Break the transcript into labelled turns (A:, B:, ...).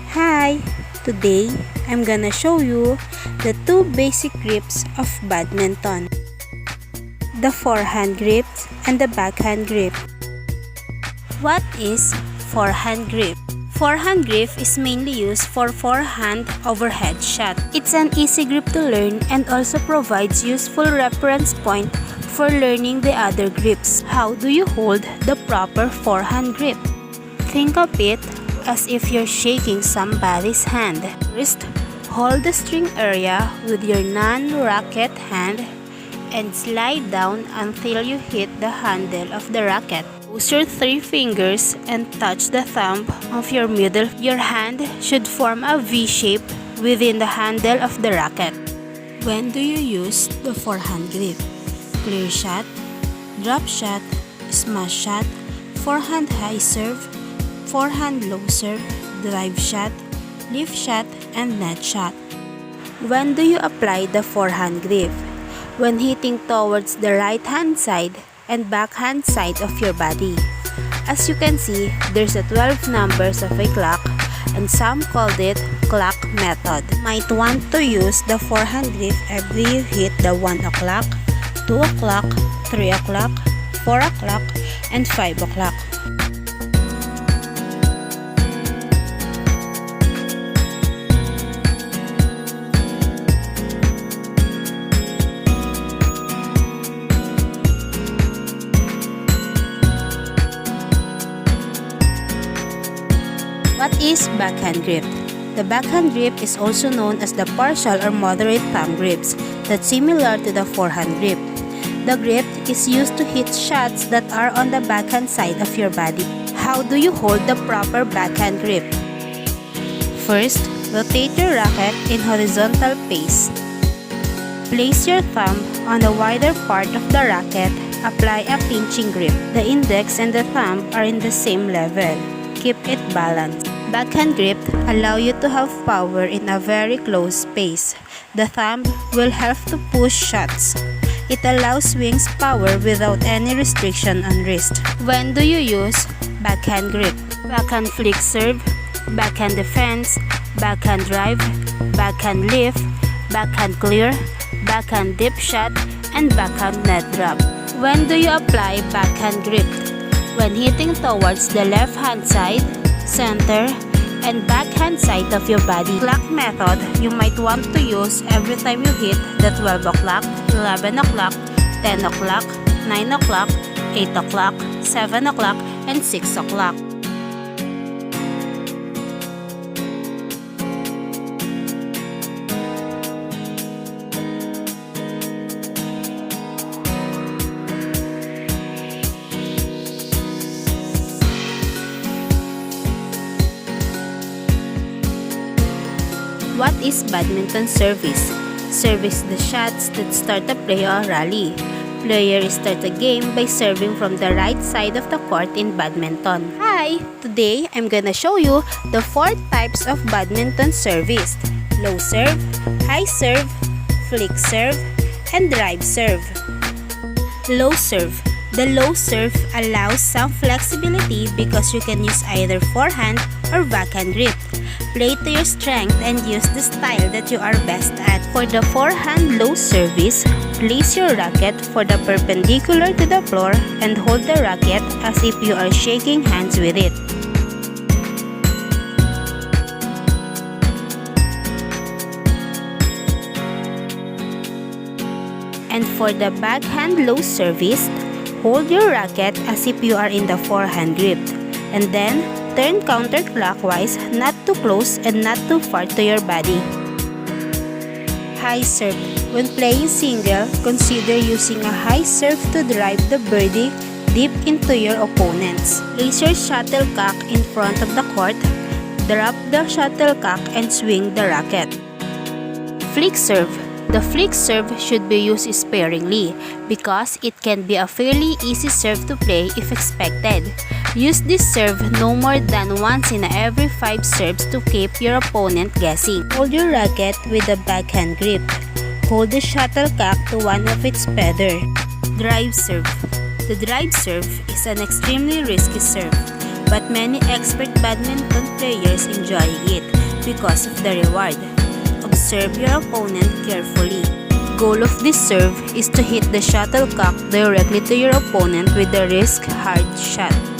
A: Hi! Today, I'm gonna show you the two basic grips of badminton. The forehand grip and the backhand grip. What is forehand grip? Forehand grip is mainly used for forehand overhead shot. It's an easy grip to learn and also provides useful reference point for learning the other grips. How do you hold the proper forehand grip? Think of it as if you're shaking somebody's hand. First, hold the string area with your non-racket hand and slide down until you hit the handle of the racket. Use your three fingers and touch the thumb of your middle. Your hand should form a V shape within the handle of the racket. When do you use the forehand grip? Clear shot, drop shot, smash shot, forehand high serve, forehand low serve, drive shot, lift shot, and net shot. When do you apply the forehand grip? When hitting towards the right hand side and backhand side of your body. As you can see, there's a 12 numbers of a clock and some called it clock method. Might want to use the forehand grip every you hit the 1 o'clock, 2 o'clock, 3 o'clock, 4 o'clock, and 5 o'clock. What is backhand grip? The backhand grip is also known as the partial or moderate thumb grips that's similar to the forehand grip. The grip is used to hit shots that are on the backhand side of your body. How do you hold the proper backhand grip? First, rotate your racket in horizontal pace. Place your thumb on the wider part of the racket. Apply a pinching grip. The index and the thumb are in the same level. Keep it balanced. Backhand grip allow you to have power in a very close space. The thumb will help to push shots. It allows swings power without any restriction on wrist. When do you use backhand grip? Backhand flick serve, backhand defense, backhand drive, backhand lift, backhand clear, backhand dip shot, and backhand net drop. When do you apply backhand grip? When hitting towards the left hand side, center, and backhand side of your body. Clock method you might want to use every time you hit the 12 o'clock, 11 o'clock, 10 o'clock, 9 o'clock, 8 o'clock, 7 o'clock, and 6 o'clock. What is badminton service? Service the shots that start a play or rally. Players start a game by serving from the right side of the court in badminton. Hi! Today, I'm gonna show you the 4 types of badminton service. Low serve, high serve, flick serve, and drive serve. Low serve. The low serve allows some flexibility because you can use either forehand or backhand grip. Play to your strength and use the style that you are best at. For the forehand low service, place your racket for the perpendicular to the floor and hold the racket as if you are shaking hands with it. And for the backhand low service, hold your racket as if you are in the forehand grip, and then turn counterclockwise, not too close and not too far to your body. High serve. When playing single, consider using a high serve to drive the birdie deep into your opponents. Place your shuttlecock in front of the court, drop the shuttlecock and swing the racket. Flick serve. The flick serve should be used sparingly because it can be a fairly easy serve to play if expected. Use this serve no more than once in every 5 serves to keep your opponent guessing. Hold your racket with a backhand grip. Hold the shuttlecock to one of its feathers. Drive serve. The drive serve is an extremely risky serve. but many expert badminton players enjoy it because of the reward. Observe your opponent carefully. Goal of this serve is to hit the shuttlecock directly to your opponent with the risk hard shot.